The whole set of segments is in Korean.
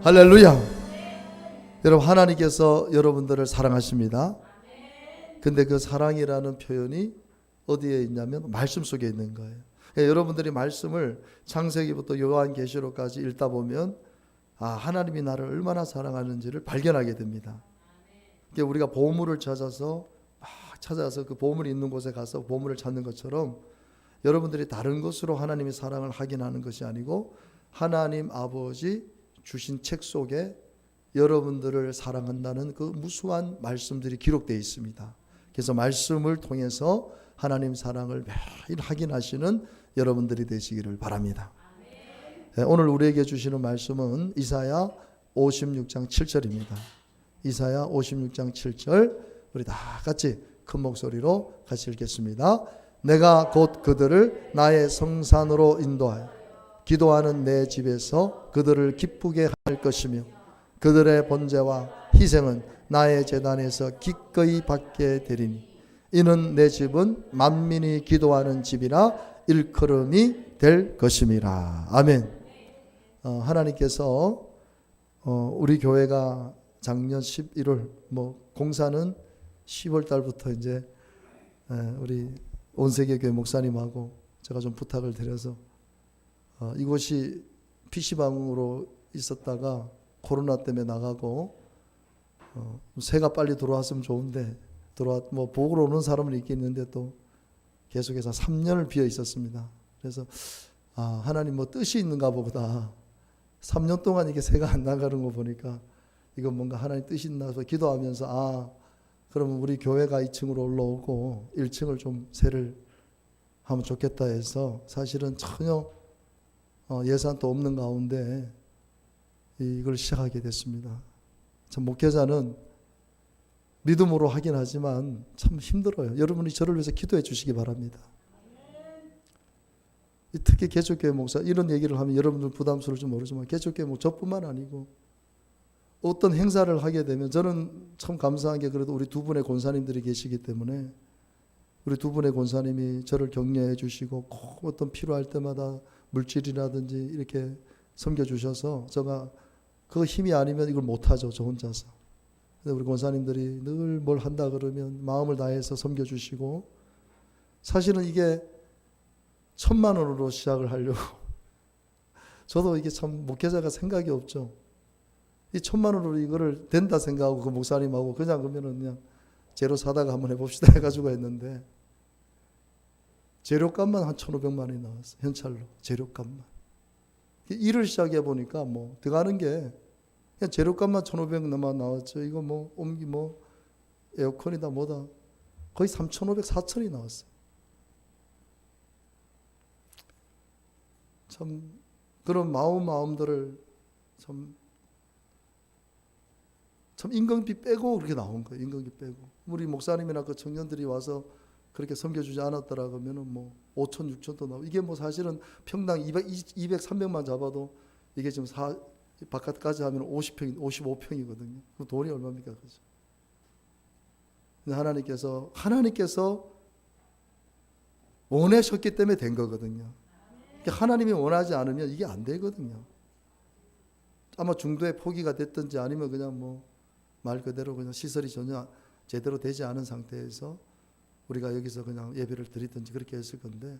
할렐루야. 여러분, 하나님께서 여러분들을 사랑하십니다. 근데 그 사랑이라는 표현이 어디에 있냐면 말씀 속에 있는 거예요. 여러분들이 말씀을 창세기부터 요한계시록까지 읽다 보면 하나님이 나를 얼마나 사랑하는지를 발견하게 됩니다. 우리가 보물을 찾아서 그 보물이 있는 곳에 가서 보물을 찾는 것처럼 여러분들이 다른 것으로 하나님의 사랑을 확인하는 것이 아니고 하나님 아버지 주신 책 속에 여러분들을 사랑한다는 그 무수한 말씀들이 기록되어 있습니다. 그래서 말씀을 통해서 하나님 사랑을 매일 확인하시는 여러분들이 되시기를 바랍니다. 오늘 우리에게 주시는 말씀은 이사야 56장 7절입니다. 이사야 56장 7절 우리 다 같이 큰 목소리로 같이 읽겠습니다. 내가 곧 그들을 나의 성산으로 인도하여 기도하는 내 집에서 그들을 기쁘게 할 것이며 그들의 번제와 희생은 나의 제단에서 기꺼이 받게 되리니 이는 내 집은 만민이 기도하는 집이라 일컬음이 될 것임이라. 아멘. 하나님께서 우리 교회가 작년 11월 공사는 10월 달부터 이제 우리 온세계교회 목사님하고 제가 좀 부탁을 드려서 이곳이 PC방으로 있었다가 코로나 때문에 나가고 새가 빨리 들어왔으면 좋은데 보러 오는 사람은 있겠는데 또 계속해서 3년을 비어 있었습니다. 그래서 하나님 뜻이 있는가 보다. 3년 동안 이게 새가 안 나가는 거 보니까 이건 뭔가 하나님 뜻이 있나서 기도하면서 그러면 우리 교회가 2층으로 올라오고 1층을 좀 새를 하면 좋겠다 해서 사실은 전혀 예산도 없는 가운데 이걸 시작하게 됐습니다. 참 목회자는 믿음으로 하긴 하지만 참 힘들어요. 여러분이 저를 위해서 기도해 주시기 바랍니다. 특히 개척교회 목사 이런 얘기를 하면 여러분들 부담스러울지 모르지만 개척교회 목사 저뿐만 아니고 어떤 행사를 하게 되면 저는 참 감사한 게 그래도 우리 두 분의 권사님들이 계시기 때문에 우리 두 분의 권사님이 저를 격려해 주시고 꼭 어떤 필요할 때마다 물질이라든지 이렇게 섬겨주셔서 제가 그 힘이 아니면 이걸 못하죠. 저 혼자서. 근데 우리 권사님들이 늘 뭘 한다 그러면 마음을 다해서 섬겨주시고 사실은 이게 1,000만 원으로 시작을 하려고 저도 이게 참 목회자가 생각이 없죠. 이 1,000만 원으로 이거를 된다 생각하고 그 목사님하고 그냥 재료 사다가 한번 해봅시다 해가지고 했는데 재료값만 한 1,500만 원이 나왔어요. 현찰로 재료값만. 일을 시작해 보니까 들어가는 게 그냥 재료값만 1,500만 나왔죠. 이거 옮기 에어컨이다 뭐다 거의 3,500, 4,000이 나왔어요. 참 그런 마음들을 참 임금비 빼고 그렇게 나온 거예요. 임금비 빼고 우리 목사님이나 그 청년들이 와서 그렇게 섬겨주지 않았더라 그러면은 5천, 6천도 나오고 이게 사실은 평당 200, 300만 잡아도 이게 지금 바깥까지 하면 50평, 55평이거든요. 그럼 돈이 얼마입니까? 그죠? 근데 하나님께서 원하셨기 때문에 된 거거든요. 하나님이 원하지 않으면 이게 안 되거든요. 아마 중도에 포기가 됐든지 아니면 그냥 말 그대로 그냥 시설이 전혀 제대로 되지 않은 상태에서 우리가 여기서 그냥 예배를 드리든지 그렇게 했을 건데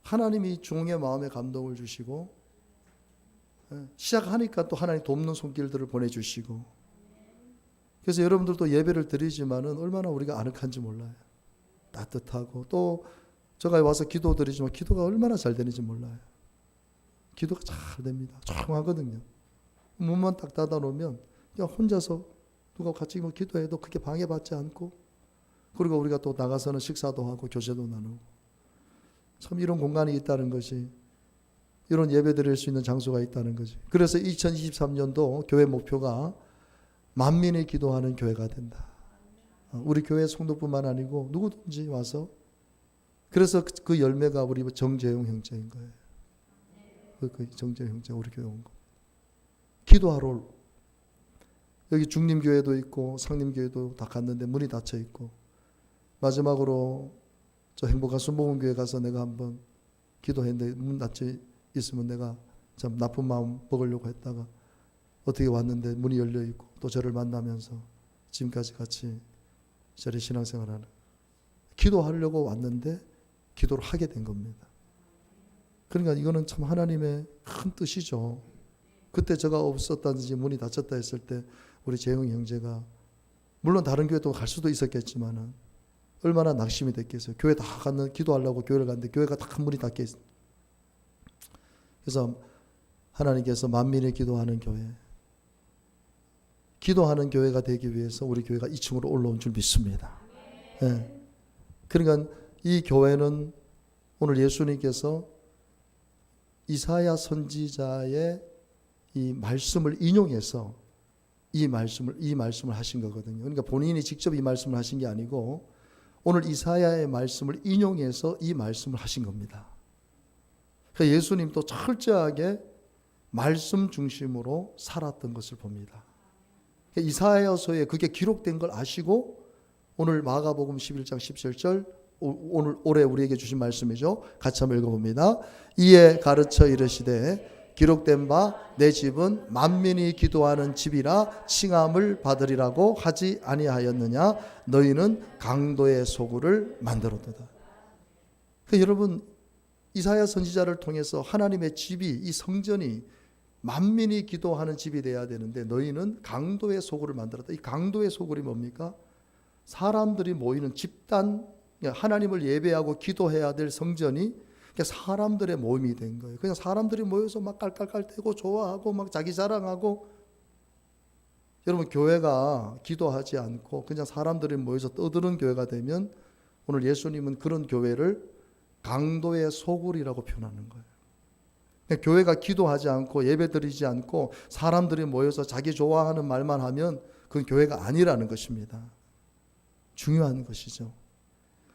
하나님이 종의 마음에 감동을 주시고 시작하니까 또 하나님 돕는 손길들을 보내주시고 그래서 여러분들도 예배를 드리지만은 얼마나 우리가 아늑한지 몰라요. 따뜻하고 또 제가 와서 기도 드리지만 기도가 얼마나 잘 되는지 몰라요. 기도가 잘 됩니다. 조용하거든요. 문만 딱 닫아 놓으면 그냥 혼자서 누가 같이 기도해도 그렇게 방해받지 않고 그리고 우리가 또 나가서는 식사도 하고 교제도 나누고 참 이런 공간이 있다는 것이 이런 예배 드릴 수 있는 장소가 있다는 거지. 그래서 2023년도 교회 목표가 만민이 기도하는 교회가 된다. 우리 교회 성도뿐만 아니고 누구든지 와서 그래서 그 열매가 우리 정재용 형제인 거예요. 그 정재용 형제 우리 교회 온 거. 기도하러 여기 중림교회도 있고 상림교회도 다 갔는데 문이 닫혀 있고 마지막으로 저 행복한 순복음교회 가서 내가 한번 기도했는데 문 닫혀 있으면 내가 참 나쁜 마음 먹으려고 했다가 어떻게 왔는데 문이 열려 있고 또 저를 만나면서 지금까지 같이 저를 신앙생활하는, 기도하려고 왔는데 기도를 하게 된 겁니다. 그러니까 이거는 참 하나님의 큰 뜻이죠. 그때 제가 없었다든지 문이 닫혔다 했을 때 우리 재영 형제가, 물론 다른 교회도 갈 수도 있었겠지만은 얼마나 낙심이 됐겠어요. 교회 다 갔는, 기도하려고 교회를 갔는데 교회가 다 문이 닫혀 있어요. 그래서 하나님께서 만민이 기도하는 교회, 기도하는 교회가 되기 위해서 우리 교회가 2층으로 올라온 줄 믿습니다. 네. 그러니까 이 교회는 오늘 예수님께서 이사야 선지자의 이 말씀을 인용해서 이 말씀을 하신 거거든요. 그러니까 본인이 직접 이 말씀을 하신 게 아니고 오늘 이사야의 말씀을 인용해서 이 말씀을 하신 겁니다. 그러니까 예수님도 철저하게 말씀 중심으로 살았던 것을 봅니다. 그러니까 이사야서에 그게 기록된 걸 아시고 오늘 마가복음 11장 17절 오늘 올해 우리에게 주신 말씀이죠. 같이 한번 읽어봅니다. 이에 가르쳐 이르시되 기록된 바 내 집은 만민이 기도하는 집이라 칭함을 받으리라고 하지 아니하였느냐. 너희는 강도의 소굴을 만들었도다. 그러니까 여러분, 이사야 선지자를 통해서 하나님의 집이, 이 성전이 만민이 기도하는 집이 돼야 되는데 너희는 강도의 소굴을 만들었다. 이 강도의 소굴이 뭡니까? 사람들이 모이는 집단, 하나님을 예배하고 기도해야 될 성전이 사람들의 모임이 된 거예요. 그냥 사람들이 모여서 막 깔깔깔대고 좋아하고 막 자기 자랑하고. 여러분, 교회가 기도하지 않고 그냥 사람들이 모여서 떠드는 교회가 되면 오늘 예수님은 그런 교회를 강도의 소굴이라고 표현하는 거예요. 교회가 기도하지 않고 예배드리지 않고 사람들이 모여서 자기 좋아하는 말만 하면 그건 교회가 아니라는 것입니다. 중요한 것이죠.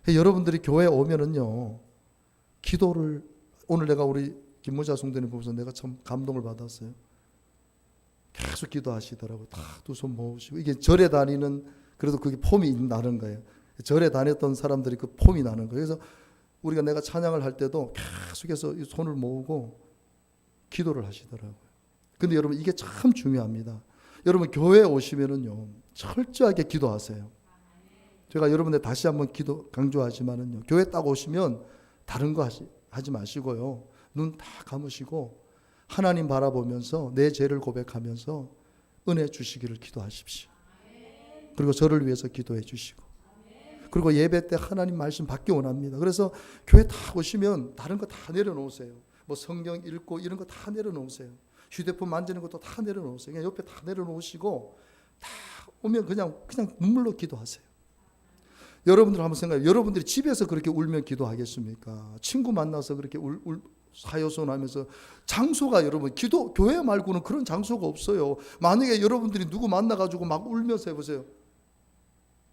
여러분들이 교회에 오면은요, 기도를, 오늘 내가 우리 김모자 성도님 보면서 내가 참 감동을 받았어요. 계속 기도하시더라고요. 다 두 손 모으시고. 이게 절에 다니는, 그래도 그게 폼이 나는 거예요. 절에 다녔던 사람들이 그 폼이 나는 거예요. 그래서 우리가 내가 찬양을 할 때도 계속해서 손을 모으고 기도를 하시더라고요. 근데 여러분, 이게 참 중요합니다. 여러분, 교회에 오시면은요, 철저하게 기도하세요. 제가 여러분들 다시 한번 강조하지만은요, 교회 딱 오시면 다른 거 하지 마시고요, 눈 다 감으시고 하나님 바라보면서 내 죄를 고백하면서 은혜 주시기를 기도하십시오. 그리고 저를 위해서 기도해 주시고, 그리고 예배 때 하나님 말씀 받기 원합니다. 그래서 교회 다 오시면 다른 거 다 내려놓으세요. 뭐 성경 읽고 이런 거 다 내려놓으세요. 휴대폰 만지는 것도 다 내려놓으세요. 그냥 옆에 다 내려놓으시고 다 오면 그냥 눈물로 기도하세요. 여러분들 한번 생각해요. 여러분들이 집에서 그렇게 울면 기도하겠습니까? 친구 만나서 그렇게 사요선하면서, 장소가 여러분, 교회 말고는 그런 장소가 없어요. 만약에 여러분들이 누구 만나가지고 막 울면서 해보세요.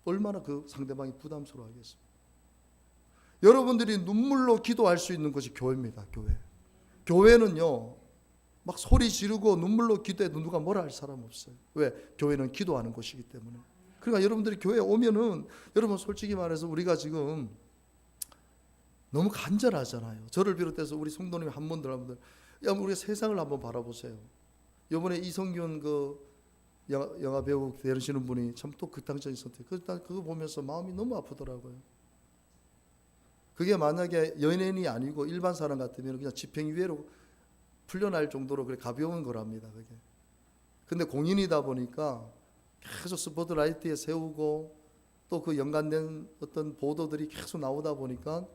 얼마나 그 상대방이 부담스러워하겠습니까? 여러분들이 눈물로 기도할 수 있는 것이 교회입니다. 교회는요, 막 소리 지르고 눈물로 기도해도 누가 뭐라 할 사람 없어요. 왜? 교회는 기도하는 곳이기 때문에. 그러니까 여러분들이 교회에 오면은, 여러분 솔직히 말해서 우리가 지금 너무 간절하잖아요. 저를 비롯해서 우리 성도님 한 분들 우리가 세상을 한번 바라보세요. 이번에 이성균 그 영화 배우 되시는 분이 참 또 극단적인 선택. 그거 보면서 마음이 너무 아프더라고요. 그게 만약에 연예인이 아니고 일반 사람 같으면 그냥 집행유예로 풀려날 정도로 그래 가벼운 거랍니다. 그게. 근데 공인이다 보니까 계속 스포트라이트에 세우고 또 그 연관된 어떤 보도들이 계속 나오다 보니까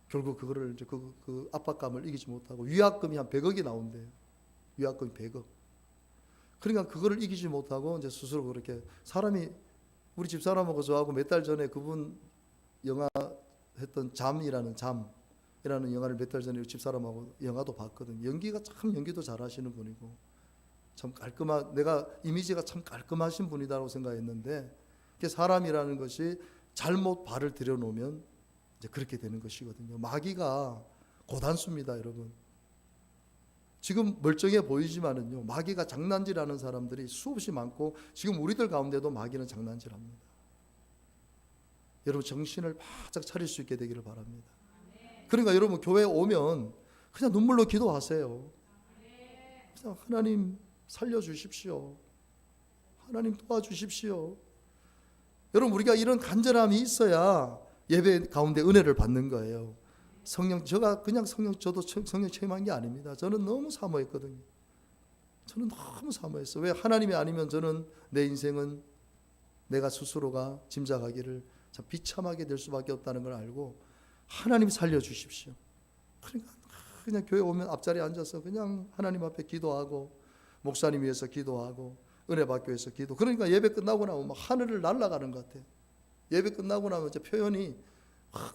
결국 그거를 이제 그 압박감을 이기지 못하고 위약금이 한 100억이 나온대요. 위약금이 100억. 그러니까 그거를 이기지 못하고 이제 스스로 그렇게, 사람이, 우리 집사람하고 저하고 몇 달 전에 그분 영화 했던 잠이라는 영화를 몇 달 전에 집사람하고 영화도 봤거든요. 연기도 잘하시는 분이고 참 내가 이미지가 참 깔끔하신 분이다라고 생각했는데, 사람이라는 것이 잘못 발을 들여놓으면 이제 그렇게 되는 것이거든요. 마귀가 고단수입니다, 여러분. 지금 멀쩡해 보이지만은요, 마귀가 장난질하는 사람들이 수없이 많고 지금 우리들 가운데도 마귀는 장난질합니다. 여러분 정신을 바짝 차릴 수 있게 되기를 바랍니다. 그러니까 여러분 교회에 오면 그냥 눈물로 기도하세요. 그냥 하나님, 살려주십시오. 하나님 도와주십시오. 여러분, 우리가 이런 간절함이 있어야 예배 가운데 은혜를 받는 거예요. 제가 그냥 저도 성령 체험한 게 아닙니다. 저는 너무 사모했거든요. 저는 너무 사모했어요. 왜? 하나님이 아니면 저는 내 인생은 내가 스스로가 짐작하기를 참 비참하게 될 수밖에 없다는 걸 알고 하나님 살려주십시오. 그러니까 그냥 교회 오면 앞자리에 앉아서 그냥 하나님 앞에 기도하고 목사님 위해서 기도하고 은혜 받기 위해서 기도. 그러니까 예배 끝나고 나면 막 하늘을 날아가는 것 같아요. 예배 끝나고 나면 이제 표현이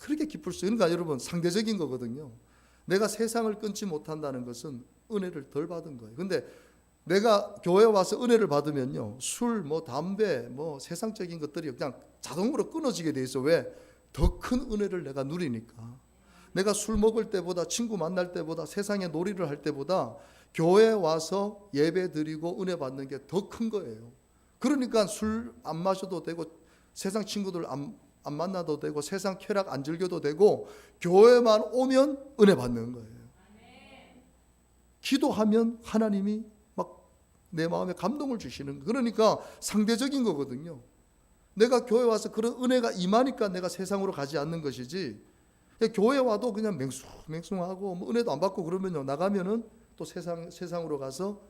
그렇게 기쁠 수. 그러니까 여러분 상대적인 거거든요. 내가 세상을 끊지 못한다는 것은 은혜를 덜 받은 거예요. 근데 내가 교회 와서 은혜를 받으면요, 술, 담배, 세상적인 것들이 그냥 자동으로 끊어지게 돼 있어. 왜? 더 큰 은혜를 내가 누리니까. 내가 술 먹을 때보다, 친구 만날 때보다, 세상에 놀이를 할 때보다 교회 와서 예배 드리고 은혜 받는 게 더 큰 거예요. 그러니까 술 안 마셔도 되고 세상 친구들 안 만나도 되고 세상 쾌락 안 즐겨도 되고 교회만 오면 은혜 받는 거예요. 기도하면 하나님이 막 내 마음에 감동을 주시는 거예요. 그러니까 상대적인 거거든요. 내가 교회 와서 그런 은혜가 임하니까 내가 세상으로 가지 않는 것이지, 교회 와도 그냥 맹숭하고 은혜도 안 받고 그러면요, 나가면은 또 세상으로 가서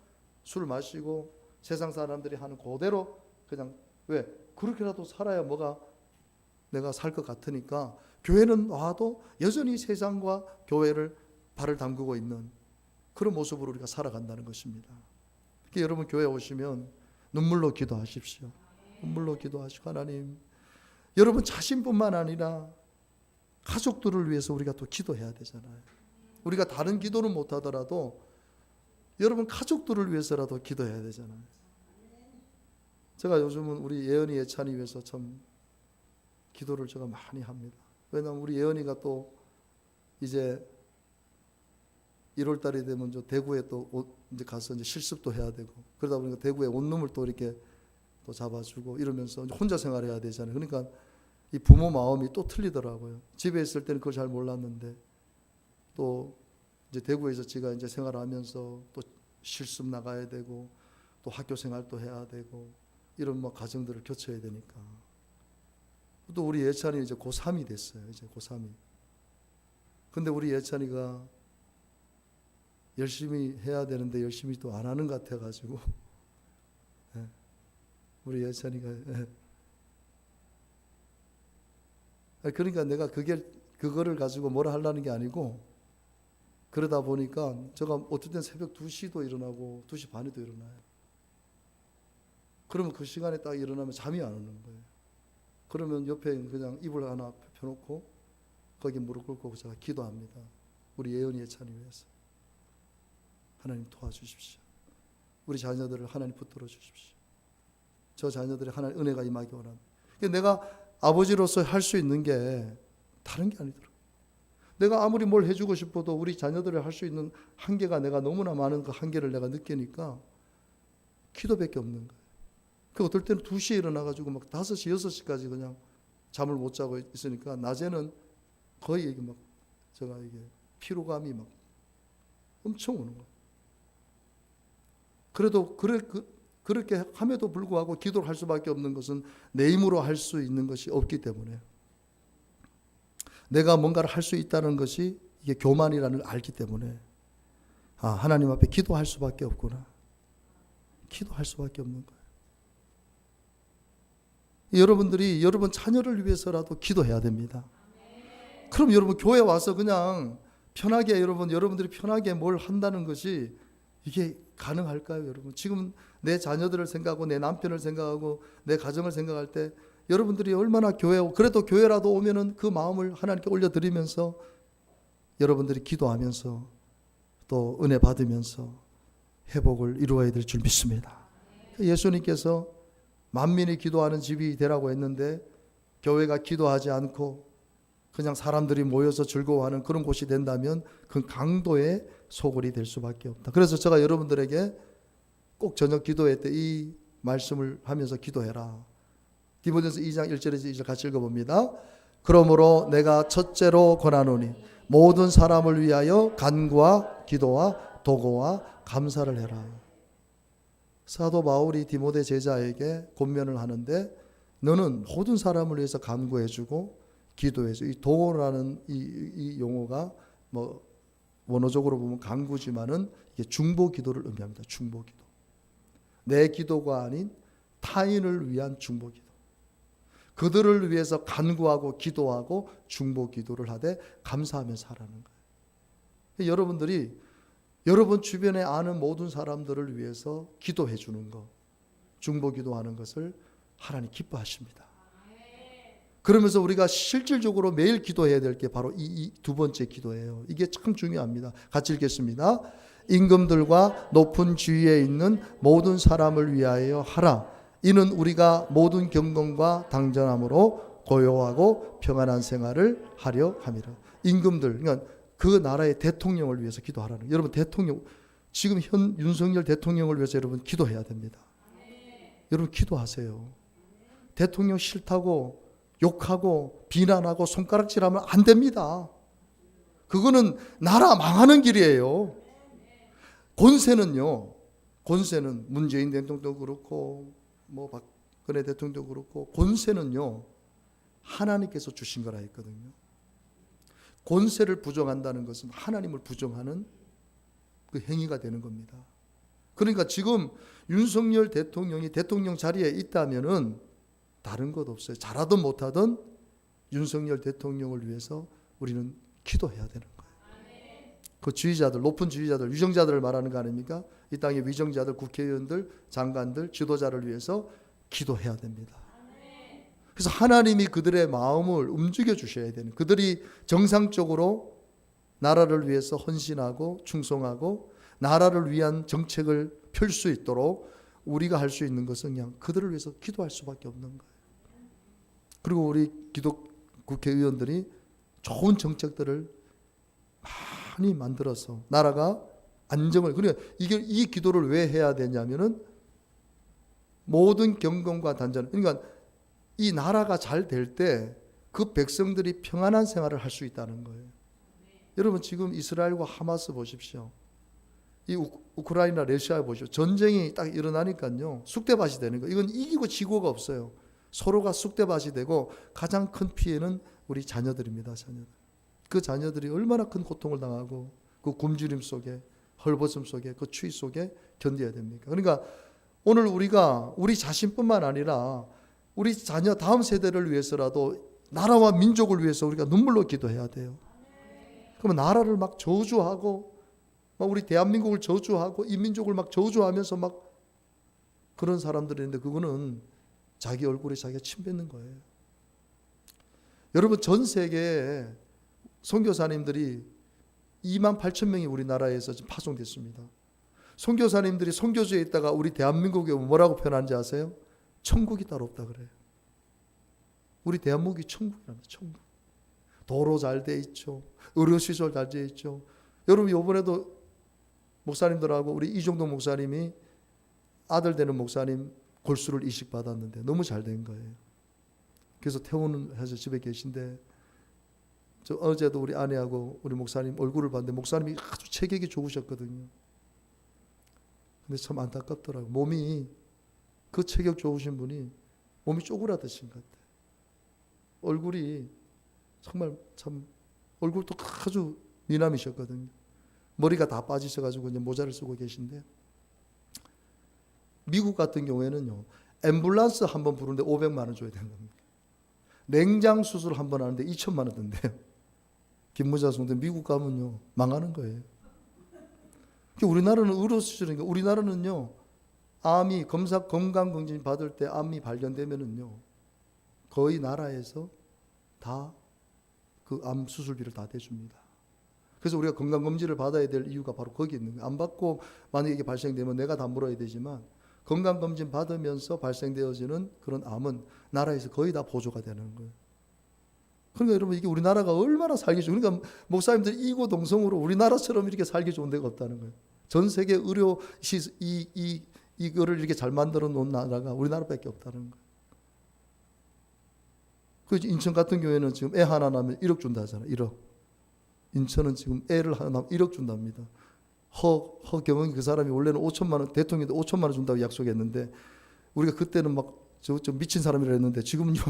술 마시고 세상 사람들이 하는 그대로 그냥, 왜? 그렇게라도 살아야 내가 살 것 같으니까 교회는 와도 여전히 세상과 교회를 발을 담그고 있는 그런 모습으로 우리가 살아간다는 것입니다. 그러니까 여러분 교회 오시면 눈물로 기도하십시오. 눈물로 기도하시고 하나님, 여러분 자신뿐만 아니라 가족들을 위해서 우리가 또 기도해야 되잖아요. 우리가 다른 기도는 못하더라도 여러분 가족들을 위해서라도 기도해야 되잖아요. 제가 요즘은 우리 예언이 예찬이 위해서 참 기도를 제가 많이 합니다. 왜냐하면 우리 예언이가 또 이제 1월 달이 되면 저 대구에 또 이제 가서 이제 실습도 해야 되고, 그러다 보니까 대구에 원룸을 또 이렇게 또 잡아주고 이러면서 혼자 생활해야 되잖아요. 그러니까 이 부모 마음이 또 틀리더라고요. 집에 있을 때는 그걸 잘 몰랐는데 또 이제 대구에서 제가 이제 생활하면서 또 실습 나가야 되고 또 학교 생활도 해야 되고 이런 가정들을 교쳐야 되니까. 또 우리 예찬이 이제 고3이 됐어요. 이제 고3이. 근데 우리 예찬이가 열심히 해야 되는데 열심히 또 안 하는 것 같아가지고 우리 예찬이가 그러니까 내가 그거를 가지고 뭐라 하려는 게 아니고, 그러다 보니까 제가 어떨 땐 새벽 2시도 일어나고 2시 반에도 일어나요. 그러면 그 시간에 딱 일어나면 잠이 안 오는 거예요. 그러면 옆에 그냥 이불 하나 펴놓고 거기 무릎 꿇고 제가 기도합니다. 우리 예언이 예찬이 위해서. 하나님 도와주십시오. 우리 자녀들을 하나님 붙들어 주십시오. 저 자녀들의 하나님 은혜가 임하기 원합니다. 내가 아버지로서 할 수 있는 게 다른 게 아니더라고요. 내가 아무리 뭘 해주고 싶어도 우리 자녀들을 할 수 있는 한계가 내가 너무나 많은 그 한계를 내가 느끼니까 기도밖에 없는 거예요. 그 어떨 때는 2시에 일어나가지고 5시, 6시까지 그냥 잠을 못 자고 있으니까 낮에는 거의 이게 제가 이게 피로감이 엄청 오는 거예요. 그래도 그렇게 함에도 불구하고 기도를 할 수밖에 없는 것은 내 힘으로 할 수 있는 것이 없기 때문에, 내가 뭔가를 할 수 있다는 것이 이게 교만이라는 걸 알기 때문에 하나님 앞에 기도할 수밖에 없구나. 기도할 수밖에 없는 거예요. 여러분들이 여러분 자녀를 위해서라도 기도해야 됩니다. 그럼 여러분 교회 와서 그냥 편하게 여러분들이 편하게 뭘 한다는 것이 이게 가능할까요, 여러분? 지금 내 자녀들을 생각하고 내 남편을 생각하고 내 가정을 생각할 때 여러분들이 얼마나 그래도 교회라도 오면은 그 마음을 하나님께 올려드리면서 여러분들이 기도하면서 또 은혜 받으면서 회복을 이루어야 될 줄 믿습니다. 예수님께서 만민이 기도하는 집이 되라고 했는데 교회가 기도하지 않고 그냥 사람들이 모여서 즐거워하는 그런 곳이 된다면 그 강도의 소굴이 될 수밖에 없다. 그래서 제가 여러분들에게 꼭 저녁 기도회 때 이 말씀을 하면서 기도해라. 디모데전서 2장 1절에서 2절 같이 읽어봅니다. 그러므로 내가 첫째로 권하노니 모든 사람을 위하여 간구와 기도와 도고와 감사를 해라. 사도 바울이 디모데 제자에게 권면을 하는데 너는 모든 사람을 위해서 간구해주고 기도해줘. 이 도라는 이 용어가 뭐 원어적으로 보면 간구지만은 이게 중보 기도를 의미합니다. 중보 기도. 내 기도가 아닌 타인을 위한 중보 기도. 그들을 위해서 간구하고 기도하고 중보 기도를 하되 감사하면서 하라는 거예요. 여러분들이 여러분 주변에 아는 모든 사람들을 위해서 기도해 주는 것, 중보 기도하는 것을 하나님 기뻐하십니다. 그러면서 우리가 실질적으로 매일 기도해야 될 게 바로 이 두 번째 기도예요. 이게 참 중요합니다. 같이 읽겠습니다. 임금들과 높은 지위에 있는 모든 사람을 위하여 하라. 이는 우리가 모든 경건과 당전함으로 고요하고 평안한 생활을 하려 함이라. 임금들, 그러니까 그 나라의 대통령을 위해서 기도하라는 거예요. 여러분 대통령, 지금 현 윤석열 대통령을 위해서 여러분 기도해야 됩니다. 여러분 기도하세요. 대통령 싫다고 욕하고 비난하고 손가락질하면 안 됩니다. 그거는 나라 망하는 길이에요. 권세는 문재인 대통령도 그렇고 뭐 박근혜 대통령도 그렇고 권세는요 하나님께서 주신 거라 했거든요. 권세를 부정한다는 것은 하나님을 부정하는 그 행위가 되는 겁니다. 그러니까 지금 윤석열 대통령이 대통령 자리에 있다면은 다른 것 없어요. 잘하든 못하든 윤석열 대통령을 위해서 우리는 기도해야 되는 거예요. 그 지휘자들, 높은 지휘자들, 위정자들을 말하는 거 아닙니까? 이 땅의 위정자들, 국회의원들, 장관들, 지도자를 위해서 기도해야 됩니다. 그래서 하나님이 그들의 마음을 움직여 주셔야 되는, 그들이 정상적으로 나라를 위해서 헌신하고 충성하고 나라를 위한 정책을 펼 수 있도록 우리가 할 수 있는 것은 그냥 그들을 위해서 기도할 수밖에 없는 거예요. 그리고 우리 국회의원들이 좋은 정책들을 많이 만들어서 나라가 안정을, 그러니까 이 기도를 왜 해야 되냐면은 모든 경건과 단전, 그러니까 이 나라가 잘 될 때 그 백성들이 평안한 생활을 할 수 있다는 거예요. 여러분 지금 이스라엘과 하마스 보십시오. 이 우크라이나 러시아 보십시오. 전쟁이 딱 일어나니까요 쑥대밭이 되는 거예요. 이건 이기고 지고가 없어요. 서로가 쑥대밭이 되고 가장 큰 피해는 우리 자녀들입니다. 자녀들. 그 자녀들이 얼마나 큰 고통을 당하고 그 굶주림 속에 헐벗음 속에 그 추위 속에 견뎌야 됩니까? 그러니까 오늘 우리가 우리 자신뿐만 아니라 우리 자녀 다음 세대를 위해서라도 나라와 민족을 위해서 우리가 눈물로 기도해야 돼요. 그러면 나라를 막 저주하고 막 우리 대한민국을 저주하고 이 민족을 막 저주하면서 막 그런 사람들인데 그거는 자기 얼굴에 자기가 침 뱉는 거예요. 여러분 전 세계에 선교사님들이 28,000명이 우리나라에서 지금 파송됐습니다. 선교사님들이 선교지에 있다가 우리 대한민국에 뭐라고 표현하는지 아세요? 천국이 따로 없다 그래요. 우리 대한민국이 천국이랍니다. 천국. 도로 잘 돼 있죠. 의료시설 잘 돼 있죠. 여러분 이번에도 목사님들하고 우리 이종동 목사님이 아들 되는 목사님 골수를 이식받았는데 너무 잘 된 거예요. 그래서 퇴원해서 집에 계신데 저 어제도 우리 아내하고 우리 목사님 얼굴을 봤는데 목사님이 아주 체격이 좋으셨거든요. 근데 참 안타깝더라고요. 몸이 그 체격 좋으신 분이 몸이 쪼그라드신 것 같아요. 얼굴이 정말 참 얼굴도 아주 미남이셨거든요. 머리가 다 빠지셔가지고 이제 모자를 쓰고 계신데 미국 같은 경우에는요 앰뷸런스 한번 부르는데 500만 원 줘야 되는 겁니다. 냉장 수술 한번 하는데 2천만 원 든대요. 김무자 성대 미국 가면요 망하는 거예요. 우리나라는 의료 수술이니까 우리나라는요 암이 검사 건강검진 받을 때 암이 발견되면은요 거의 나라에서 다 그 암 수술비를 다 대줍니다. 그래서 우리가 건강검진을 받아야 될 이유가 바로 거기 있는 거예요. 안 받고 만약에 이게 발생되면 내가 다 물어야 되지만 건강검진 받으면서 발생되어지는 그런 암은 나라에서 거의 다 보조가 되는 거예요. 그러니까 여러분 이게 우리나라가 얼마나 살기 좋은, 그러니까 목사님들 이고동성으로 우리나라처럼 이렇게 살기 좋은 데가 없다는 거예요. 전 세계 의료 이거를 이렇게 잘 만들어 놓은 나라가 우리나라밖에 없다는 거예요. 그 인천 같은 경우에는 지금 애 하나 낳으면 1억 준다 하잖아요. 1억. 인천은 지금 애를 하나 낳으면 1억 준답니다. 허경영이 그 사람이 원래는 5천만 원, 대통령도 5천만 원 준다고 약속했는데 우리가 그때는 막 저 미친 사람이라 했는데 지금은요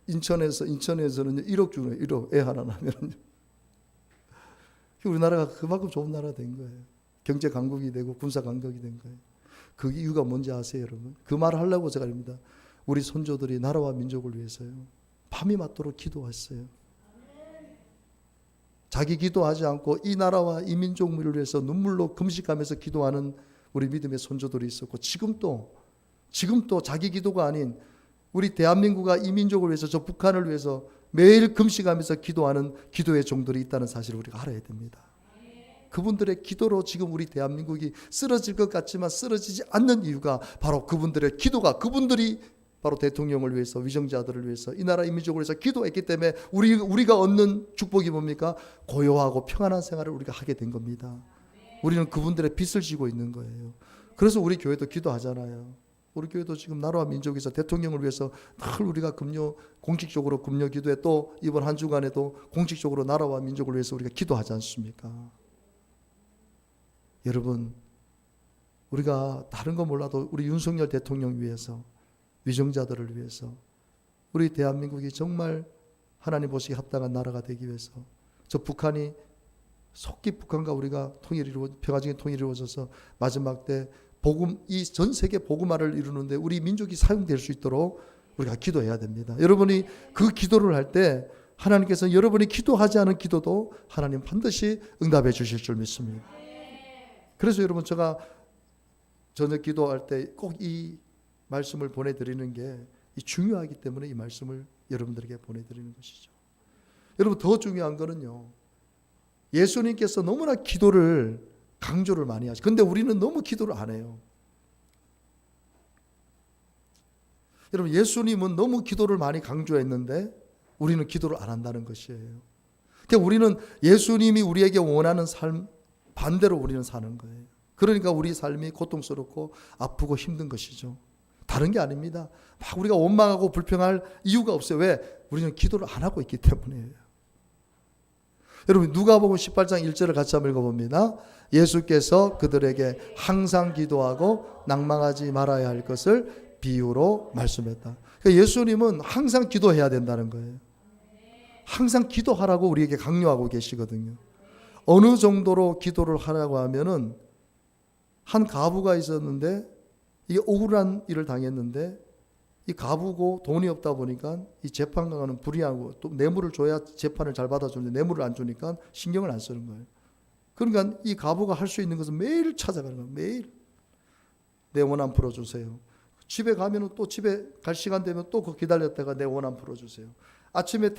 인천에서는 1억 주네. 1억 애 하나 나면은요. 우리나라가 그만큼 좋은 나라가 된 거예요. 경제 강국이 되고 군사 강국이 된 거예요. 그 이유가 뭔지 아세요, 여러분? 그 말을 하려고 제가 합니다. 우리 선조들이 나라와 민족을 위해서요. 밤이 맞도록 기도했어요. 자기 기도하지 않고 이 나라와 이 민족을 위해서 눈물로 금식하면서 기도하는 우리 믿음의 선조들이 있었고 지금도 자기 기도가 아닌 우리 대한민국과 이 민족을 위해서 저 북한을 위해서 매일 금식하면서 기도하는 기도의 종들이 있다는 사실을 우리가 알아야 됩니다. 그분들의 기도로 지금 우리 대한민국이 쓰러질 것 같지만 쓰러지지 않는 이유가 바로 그분들의 기도가 그분들이 바로 대통령을 위해서 위정자들을 위해서 이 나라 민족을 위해서 기도했기 때문에 우리가 얻는 축복이 뭡니까? 고요하고 평안한 생활을 우리가 하게 된 겁니다. 우리는 그분들의 빚을 지고 있는 거예요. 그래서 우리 교회도 기도하잖아요. 우리 교회도 지금 나라와 민족에서 대통령을 위해서 늘 우리가 공식적으로 금요 기도에 또 이번 한 주간에도 공식적으로 나라와 민족을 위해서 우리가 기도하지 않습니까? 여러분, 우리가 다른 거 몰라도 우리 윤석열 대통령 위해서 위정자들을 위해서 우리 대한민국이 정말 하나님 보시기에 합당한 나라가 되기 위해서 저 북한이 속기 북한과 우리가 평화적인 통일이 이루어져서 마지막 때 이 전 세계 복음화를 이루는데 우리 민족이 사용될 수 있도록 우리가 기도해야 됩니다. 여러분이 그 기도를 할 때 하나님께서 여러분이 기도하지 않은 기도도 하나님 반드시 응답해 주실 줄 믿습니다. 그래서 여러분 제가 저녁 기도할 때 꼭 이 말씀을 보내드리는 게 중요하기 때문에 이 말씀을 여러분들에게 보내드리는 것이죠. 여러분 더 중요한 거는요. 예수님께서 너무나 기도를 강조를 많이 하시죠. 근데 우리는 너무 기도를 안 해요. 여러분 예수님은 너무 기도를 많이 강조했는데 우리는 기도를 안 한다는 것이에요. 그러니까 우리는 예수님이 우리에게 원하는 삶 반대로 우리는 사는 거예요. 그러니까 우리 삶이 고통스럽고 아프고 힘든 것이죠. 다른 게 아닙니다. 막 우리가 원망하고 불평할 이유가 없어요. 왜? 우리는 기도를 안 하고 있기 때문이에요. 여러분 누가복음 18장 1절을 같이 한번 읽어봅니다. 예수께서 그들에게 항상 기도하고 낭망하지 말아야 할 것을 비유로 말씀했다. 그러니까 예수님은 항상 기도해야 된다는 거예요. 항상 기도하라고 우리에게 강요하고 계시거든요. 어느 정도로 기도를 하라고 하면은 한 가부가 있었는데 이게 억울한 일을 당했는데 이 가부고 돈이 없다 보니까 이 재판관은 불이하고 또 뇌물을 줘야 재판을 잘 받아주는데 뇌물을 안 주니까 신경을 안 쓰는 거예요. 그러니까 이 가부가 할 수 있는 것은 매일 찾아가는 거예요. 매일 내 원한 풀어주세요. 집에 가면은 또 집에 갈 시간 되면 또 그 기다렸다가 내 원한 풀어주세요. 아침에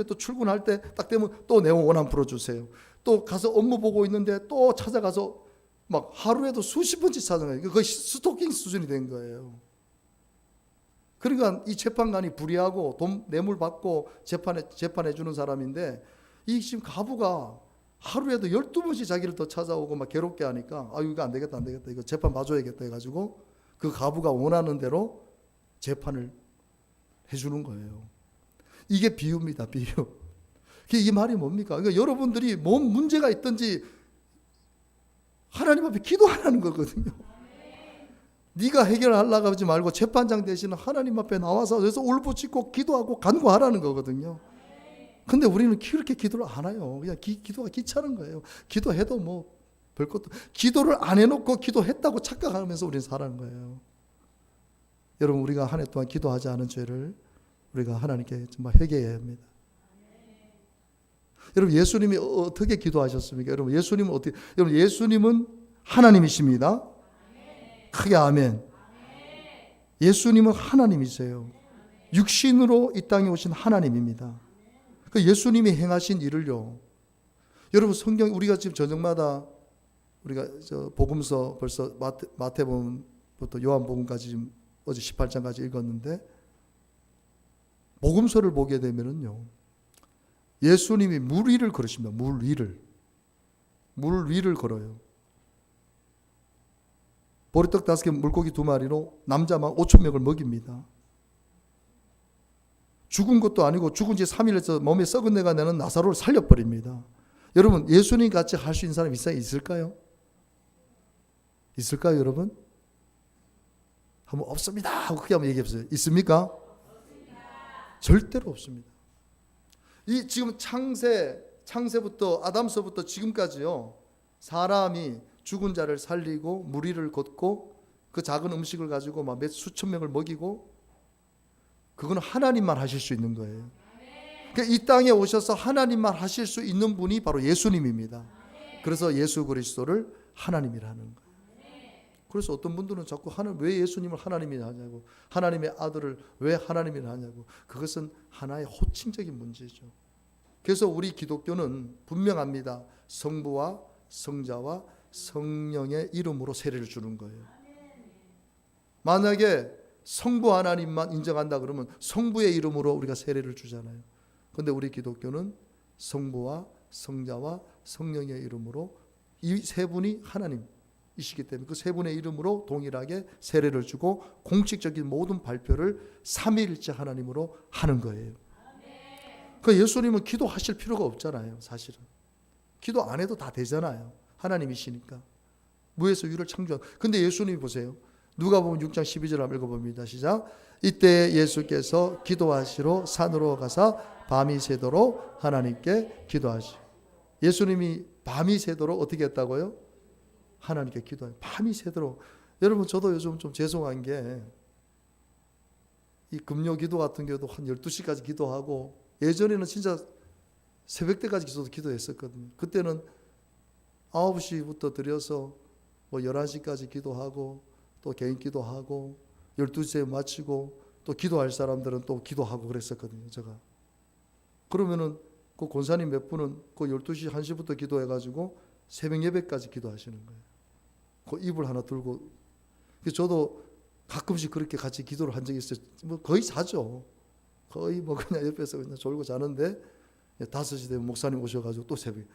또 출근할 때 딱 되면 또 내 원한 풀어주세요. 또 가서 업무 보고 있는데 또 찾아가서 막 하루에도 수십 번씩 찾아가요. 그거 스토킹 수준이 된 거예요. 그러니까 이 재판관이 불이하고 돈 뇌물 받고 재판해 주는 사람인데 이 지금 가부가 하루에도 12번씩 자기를 더 찾아오고 막 괴롭게 하니까 이거 안 되겠다 이거 재판 봐줘야겠다 해가지고 그 가부가 원하는 대로 재판을 해주는 거예요. 이게 비유입니다. 비유. 이 말이 뭡니까? 그러니까 여러분들이 뭔 문제가 있든지 하나님 앞에 기도하라는 거거든요. 네가 해결하려고 하지 말고 재판장 대신 하나님 앞에 나와서 그래서 울부짖고 기도하고 간구하라는 거거든요. 근데 우리는 그렇게 기도를 안 해요. 그냥 기도가 귀찮은 거예요. 기도해도 뭐 별것도 기도를 안 해놓고 기도했다고 착각하면서 우리는 살아가는 거예요. 여러분 우리가 한 해 동안 기도하지 않은 죄를 우리가 하나님께 정말 회개해야 합니다. 여러분 예수님이 어떻게 기도하셨습니까? 여러분 예수님은 어떻게? 여러분 예수님은 하나님이십니다. 크게 아멘. 예수님은 하나님이세요. 육신으로 이 땅에 오신 하나님입니다. 그 예수님이 행하신 일을요. 여러분 성경 우리가 지금 저녁마다 우리가 저 복음서 벌써 마태복음부터 요한복음까지 지금 어제 18장까지 읽었는데 복음서를 보게 되면은요. 예수님이 물 위를 걸으십니다. 물 위를 걸어요. 보리떡 5개 물고기 2마리로 남자만 5,000명을 먹입니다. 죽은 것도 아니고 죽은 지 3일에서 몸에 썩은 내가 나는 나사로를 살려버립니다. 여러분 예수님 같이 할 수 있는 사람이 이 세상에 있을까요? 있을까요, 여러분? 한번 없습니다 하고 크게 한번 얘기해 보세요. 있습니까? 없습니다. 절대로 없습니다. 이 지금 창세부터 아담서부터 지금까지요, 사람이 죽은 자를 살리고 무리를 걷고 그 작은 음식을 가지고 막 몇 수천 명을 먹이고, 그거는 하나님만 하실 수 있는 거예요. 그러니까 이 땅에 오셔서 하나님만 하실 수 있는 분이 바로 예수님입니다. 그래서 예수 그리스도를 하나님이라는 거예요. 그래서 어떤 분들은 자꾸 왜 예수님을 하나님이라 하냐고, 하나님의 아들을 왜 하나님이라 하냐고. 그것은 하나의 호칭적인 문제죠. 그래서 우리 기독교는 분명합니다. 성부와 성자와 성령의 이름으로 세례를 주는 거예요. 만약에 성부 하나님만 인정한다 그러면 성부의 이름으로 우리가 세례를 주잖아요. 그런데 우리 기독교는 성부와 성자와 성령의 이름으로, 이 세 분이 하나님이시기 때문에 그 세 분의 이름으로 동일하게 세례를 주고 공식적인 모든 발표를 삼위일체 하나님으로 하는 거예요. 그 예수님은 기도하실 필요가 없잖아요. 사실은 기도 안 해도 다 되잖아요. 하나님이시니까. 무에서 유를 창조한. 근데 예수님이 보세요. 누가복음 6장 12절 한번 읽어봅니다. 시작. 이때 예수께서 기도하시러 산으로 가사 밤이 새도록 하나님께 기도하시. 예수님이 밤이 새도록 어떻게 했다고요? 하나님께 기도해요. 밤이 새도록. 여러분, 저도 요즘 좀 죄송한 게, 이 금요 기도 같은 경우도 한 12시까지 기도하고, 예전에는 진짜 새벽 때까지 기도했었거든요. 그때는 9시부터 들여서 뭐 11시까지 기도하고, 또 개인 기도하고, 12시에 마치고, 또 기도할 사람들은 또 기도하고 그랬었거든요, 제가. 그러면은 그 권사님 몇 분은 그 12시, 1시부터 기도해가지고 새벽 예배까지 기도하시는 거예요. 그 이불 하나 들고. 저도 가끔씩 그렇게 같이 기도를 한 적이 있어요. 뭐 거의 자죠. 거의 뭐 그냥 옆에서 그냥 졸고 자는데 5시 되면 목사님 오셔가지고 또 새벽에.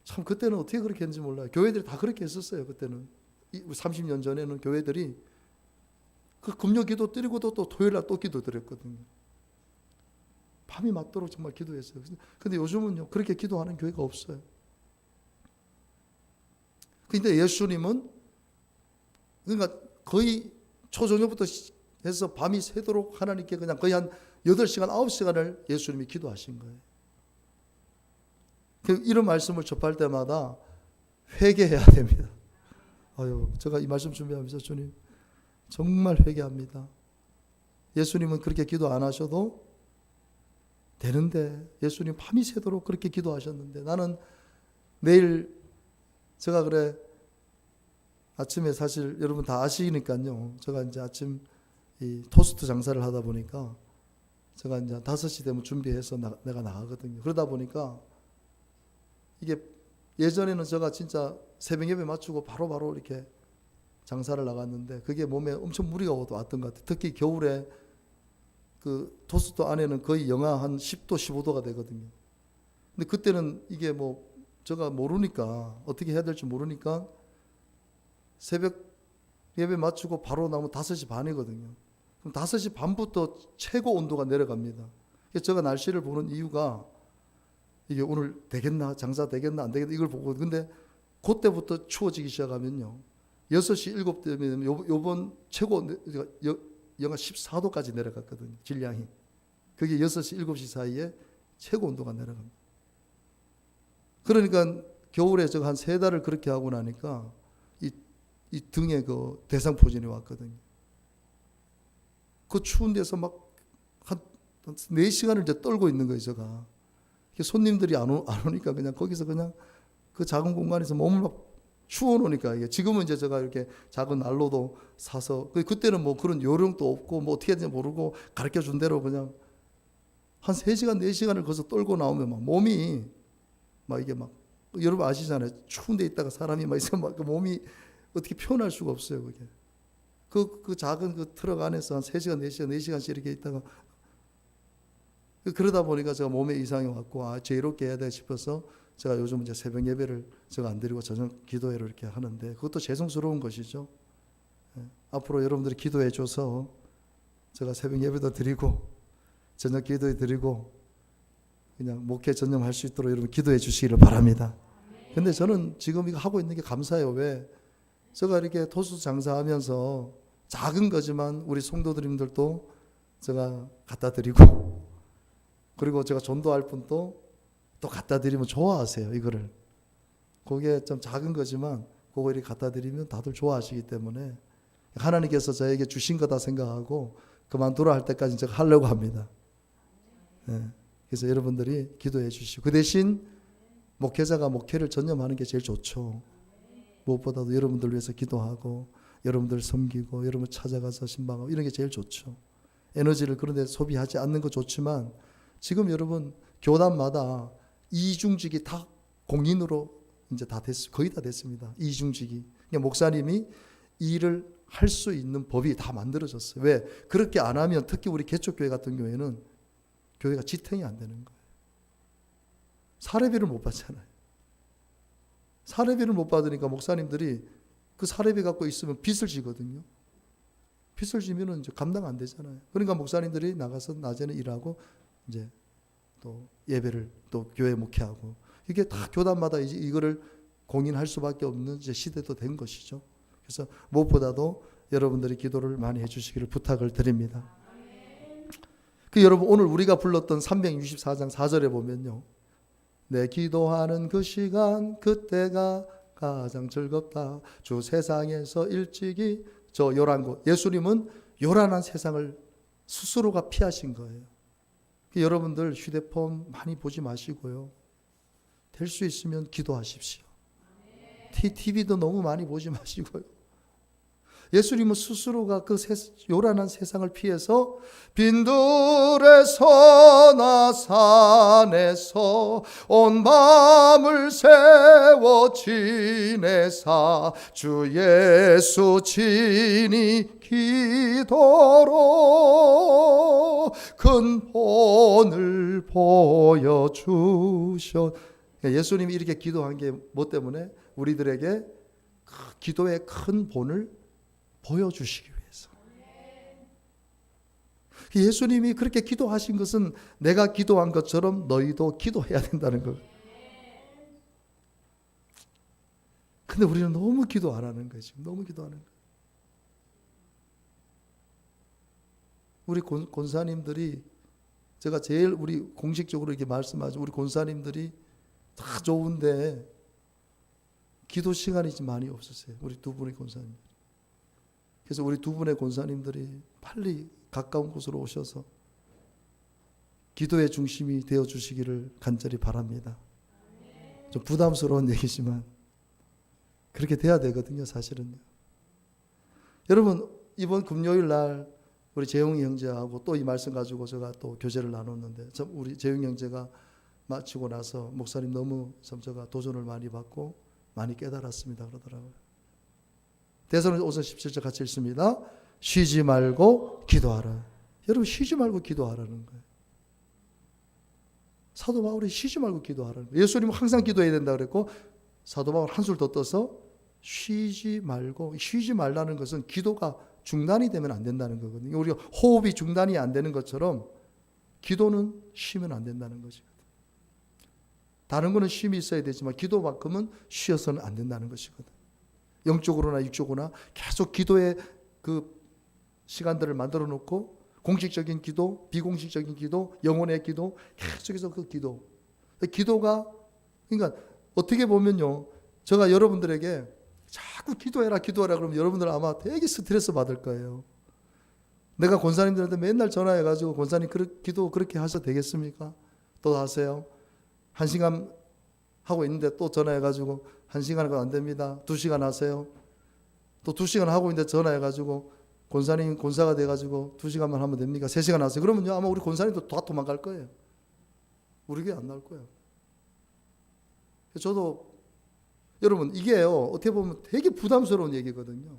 참 그때는 어떻게 그렇게 했는지 몰라요. 교회들이 다 그렇게 했었어요. 그때는 30년 전에는 교회들이 그 금요 기도 드리고도 또 토요일 날 또 기도 드렸거든요. 밤이 맞도록 정말 기도했어요. 근데 요즘은요, 그렇게 기도하는 교회가 없어요. 근데 예수님은 그러니까 거의 초저녁부터 해서 밤이 새도록 하나님께 그냥 거의 한 8시간, 9시간을 예수님이 기도하신 거예요. 이런 말씀을 접할 때마다 회개해야 됩니다. 아유, 제가 이 말씀 준비하면서 주님 정말 회개합니다. 예수님은 그렇게 기도 안 하셔도 되는데, 예수님 밤이 새도록 그렇게 기도하셨는데, 나는 내일 제가 그래 아침에, 사실 여러분 다 아시니까요, 제가 이제 아침 이 토스트 장사를 하다 보니까 제가 이제 5시 되면 준비해서 내가 나가거든요. 그러다 보니까 이게 예전에는 제가 진짜 새벽 예배 맞추고 바로 이렇게 장사를 나갔는데 그게 몸에 엄청 무리가 왔던 것 같아요. 특히 겨울에 그 토스트 안에는 거의 영하 한 10도, 15도가 되거든요. 근데 그때는 이게 뭐 제가 모르니까, 어떻게 해야 될지 모르니까 새벽 예배 마치고 바로 나면 5시 반이거든요. 그럼 5시 반부터 최고 온도가 내려갑니다. 제가 날씨를 보는 이유가 이게 오늘 되겠나, 장사 되겠나 안 되겠나 이걸 보고, 근데 그때부터 추워지기 시작하면요, 6시, 7시면 요번 최고 영하 14도까지 내려갔거든요. 질량이. 그게 6시, 7시 사이에 최고 온도가 내려갑니다. 그러니까 겨울에 제가 한 3달을 그렇게 하고 나니까 이 등에 그 대상포진이 왔거든요. 그 추운 데서 막 한 4시간을 이제 떨고 있는 거예요, 제가. 손님들이 안 오니까 그냥 거기서 그냥 그 작은 공간에서 몸을 막 추워놓으니까, 이게 지금은 이제 제가 이렇게 작은 난로도 사서, 그때는 뭐 그런 요령도 없고 뭐 어떻게 해야 되는지 모르고 가르쳐 준 대로 그냥 한 3시간, 4시간을 거기서 떨고 나오면 막 몸이 막 이게 막, 여러분 아시잖아요. 추운 데 있다가 사람이 막 있으면 막 그 몸이 어떻게 표현할 수가 없어요, 그게. 그 작은 그 트럭 안에서 한 3시간, 4시간씩 이렇게 있다가, 그러다 보니까 제가 몸에 이상이 왔고, 제 이렇게 해야 돼 싶어서 제가 요즘 이제 새벽 예배를 제가 안 드리고 저녁 기도회를 이렇게 하는데, 그것도 죄송스러운 것이죠. 앞으로 여러분들이 기도해 줘서 제가 새벽 예배도 드리고 저녁 기도회 드리고 그냥 목회 전념할 수 있도록 여러분 기도해 주시기를 바랍니다. 근데 저는 지금 이거 하고 있는 게 감사해요. 왜? 제가 이렇게 토수 장사하면서 작은 거지만 우리 성도들님들도 제가 갖다 드리고, 그리고 제가 전도할 분도 또 갖다 드리면 좋아하세요. 이거를. 그게 좀 작은 거지만 그거 이렇게 갖다 드리면 다들 좋아하시기 때문에 하나님께서 저에게 주신 거다 생각하고 그만두라 할 때까지 제가 하려고 합니다. 네. 그래서 여러분들이 기도해 주시고, 그 대신 목회자가 목회를 전념하는 게 제일 좋죠. 무엇보다도 여러분들 위해서 기도하고 여러분들 섬기고 여러분 찾아가서 신방하고 이런 게 제일 좋죠. 에너지를 그런 데 소비하지 않는 거 좋지만, 지금 여러분 교단마다 이중직이 다 공인으로 이제 거의 다 됐습니다. 이중직이. 그러니까 목사님이 일을 할 수 있는 법이 다 만들어졌어요. 왜? 그렇게 안 하면 특히 우리 개척교회 같은 경우에는 교회가 지탱이 안 되는 거예요. 사례비를 못 받잖아요. 사례비를 못 받으니까 목사님들이 그 사례비 갖고 있으면 빚을 지거든요. 빚을 지면은 이제 감당 안 되잖아요. 그러니까 목사님들이 나가서 낮에는 일하고 이제 또 예배를 또 교회 목회하고, 이게 다 교단마다 이제 이거를 공인할 수밖에 없는 이제 시대도 된 것이죠. 그래서 무엇보다도 여러분들이 기도를 많이 해주시기를 부탁을 드립니다. 그 여러분 오늘 우리가 불렀던 364장 4절에 보면요, 내 기도하는 그 시간 그때가 가장 즐겁다. 주 세상에서 일찍이 저 요란곳, 예수님은 요란한 세상을 스스로가 피하신 거예요. 여러분들 휴대폰 많이 보지 마시고요, 될 수 있으면 기도하십시오. TV도 너무 많이 보지 마시고요. 예수님은 스스로가 그 요란한 세상을 피해서 빈들에서 나 산에서 온 밤을 세워 지내사 주 예수 친히 기도로 큰 본을 보여주셨. 예수님이 이렇게 기도한 게 뭐 때문에? 우리들에게 기도의 큰 본을 보여주시기 위해서. 예수님이 그렇게 기도하신 것은 내가 기도한 것처럼 너희도 기도해야 된다는 거. 근데 우리는 너무 기도 안 하는 거지. 너무 기도하는 거. 우리 권사님들이, 제가 제일 우리 공식적으로 이렇게 말씀하죠. 우리 권사님들이 다 좋은데 기도 시간이 좀 많이 없었어요. 우리 두 분의 권사님. 그래서 우리 두 분의 권사님들이 빨리 가까운 곳으로 오셔서 기도의 중심이 되어 주시기를 간절히 바랍니다. 좀 부담스러운 얘기지만 그렇게 돼야 되거든요, 사실은요. 여러분, 이번 금요일 날 우리 재용이 형제하고 또 이 말씀 가지고 제가 또 교제를 나눴는데, 우리 재용이 형제가 마치고 나서 목사님 너무 제가 도전을 많이 받고 많이 깨달았습니다 그러더라고요. 데살로니가서 17절 같이 읽습니다. 쉬지 말고 기도하라. 여러분, 쉬지 말고 기도하라는 거예요. 사도 바울이 쉬지 말고 기도하라는 거예요. 예수님은 항상 기도해야 된다 그랬고, 사도 바울 한술 더 떠서 쉬지 말고, 쉬지 말라는 것은 기도가 중단이 되면 안 된다는 거거든요. 우리가 호흡이 중단이 안 되는 것처럼 기도는 쉬면 안 된다는 것이거든요. 다른 거는 쉼이 있어야 되지만 기도만큼은 쉬어서는 안 된다는 것이거든요. 영적으로나 육적으로나 계속 기도의 그 시간들을 만들어 놓고, 공식적인 기도, 비공식적인 기도, 영혼의 기도, 계속해서 그 기도. 기도가, 그러니까 어떻게 보면요, 제가 여러분들에게 자꾸 기도해라 그러면 여러분들 아마 되게 스트레스 받을 거예요. 내가 권사님들한테 맨날 전화해가지고 권사님 기도 그렇게 하셔도 되겠습니까? 또 하세요. 1시간 하고 있는데 또 전화해가지고 1시간 하고 안 됩니다. 2시간 하세요. 또 2시간 하고 있는데 전화해가지고 권사님 권사가 돼가지고 2시간만 하면 됩니까? 3시간 하세요. 그러면요, 아마 우리 권사님도 다 도망갈 거예요. 우리 교회 안 나올 거예요. 저도 여러분, 이게요, 어떻게 보면 되게 부담스러운 얘기거든요.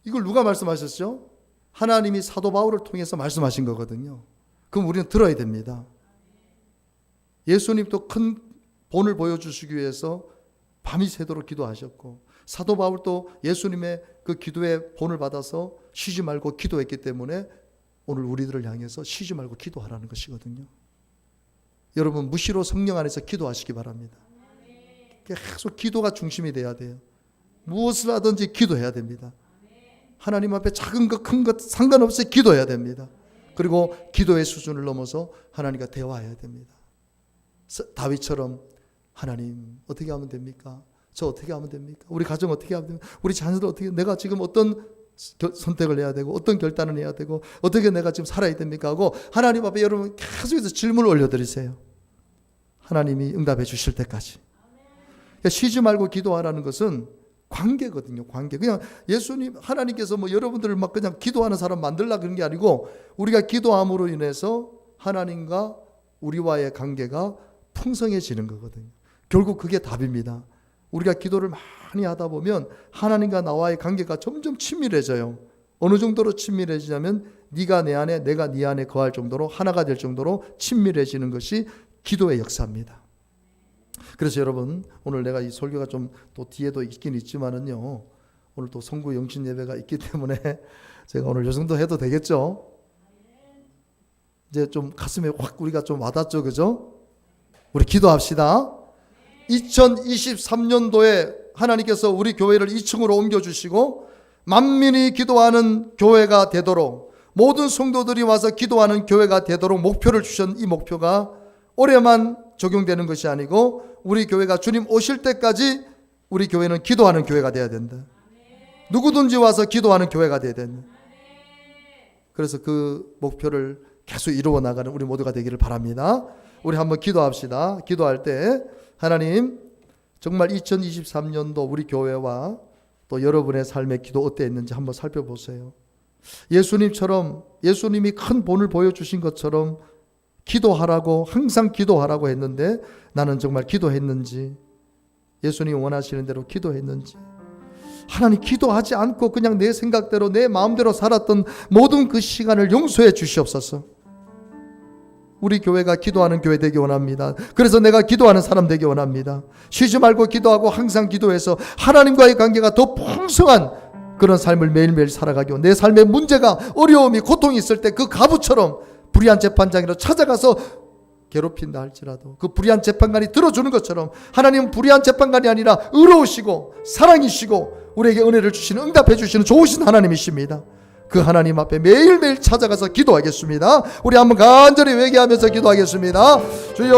이걸 누가 말씀하셨죠? 하나님이 사도 바울을 통해서 말씀하신 거거든요. 그럼 우리는 들어야 됩니다. 예수님도 큰 본을 보여주시기 위해서 밤이 새도록 기도하셨고, 사도 바울도 예수님의 그 기도의 본을 받아서 쉬지 말고 기도했기 때문에 오늘 우리들을 향해서 쉬지 말고 기도하라는 것이거든요. 여러분, 무시로 성령 안에서 기도하시기 바랍니다. 계속 기도가 중심이 돼야 돼요. 무엇을 하든지 기도해야 됩니다. 하나님 앞에 작은 것 큰 것 상관없이 기도해야 됩니다. 그리고 기도의 수준을 넘어서 하나님과 대화해야 됩니다. 다윗처럼 하나님 어떻게 하면 됩니까? 저 어떻게 하면 됩니까? 우리 가정 어떻게 하면 됩니까? 우리 자녀들 어떻게, 내가 지금 어떤 선택을 해야 되고 어떤 결단을 해야 되고 어떻게 내가 지금 살아야 됩니까? 하고 하나님 앞에 여러분 계속해서 질문을 올려드리세요. 하나님이 응답해 주실 때까지. 그러니까 쉬지 말고 기도하라는 것은 관계거든요. 관계. 그냥 예수님, 하나님께서 뭐 여러분들을 막 그냥 기도하는 사람 만들라 그런 게 아니고 우리가 기도함으로 인해서 하나님과 우리와의 관계가 풍성해지는 거거든요. 결국 그게 답입니다. 우리가 기도를 많이 하다 보면 하나님과 나와의 관계가 점점 친밀해져요. 어느 정도로 친밀해지냐면 네가 내 안에 내가 네 안에 거할 정도로 하나가 될 정도로 친밀해지는 것이 기도의 역사입니다. 그래서 여러분 오늘 내가 이 설교가 좀 또 뒤에도 있긴 있지만은요, 오늘 또 성구 영신 예배가 있기 때문에 제가 오늘 요 정도 해도 되겠죠? 이제 좀 가슴에 확 우리가 좀 와닿죠, 그죠? 우리 기도합시다. 2023년도에 하나님께서 우리 교회를 2층으로 옮겨주시고 만민이 기도하는 교회가 되도록, 모든 성도들이 와서 기도하는 교회가 되도록 목표를 주신 이 목표가 올해만 적용되는 것이 아니고 우리 교회가 주님 오실 때까지 우리 교회는 기도하는 교회가 되어야 된다. 누구든지 와서 기도하는 교회가 되어야 된다. 그래서 그 목표를 계속 이루어 나가는 우리 모두가 되기를 바랍니다. 우리 한번 기도합시다. 기도할 때 하나님, 정말 2023년도 우리 교회와 또 여러분의 삶의 기도 어땠는지 한번 살펴보세요. 예수님처럼, 예수님이 큰 본을 보여주신 것처럼 기도하라고, 항상 기도하라고 했는데 나는 정말 기도했는지, 예수님이 원하시는 대로 기도했는지, 하나님 기도하지 않고 그냥 내 생각대로 내 마음대로 살았던 모든 그 시간을 용서해 주시옵소서. 우리 교회가 기도하는 교회 되기 원합니다. 그래서 내가 기도하는 사람 되기 원합니다. 쉬지 말고 기도하고 항상 기도해서 하나님과의 관계가 더 풍성한 그런 삶을 매일매일 살아가기 원합니다. 내 삶에 문제가, 어려움이, 고통이 있을 때 그 가부처럼 불의한 재판장으로 찾아가서 괴롭힌다 할지라도 그 불의한 재판관이 들어주는 것처럼 하나님은 불의한 재판관이 아니라 의로우시고 사랑이시고 우리에게 은혜를 주시는, 응답해 주시는 좋으신 하나님이십니다. 그 하나님 앞에 매일매일 찾아가서 기도하겠습니다. 우리 한번 간절히 회개하면서 기도하겠습니다. 주여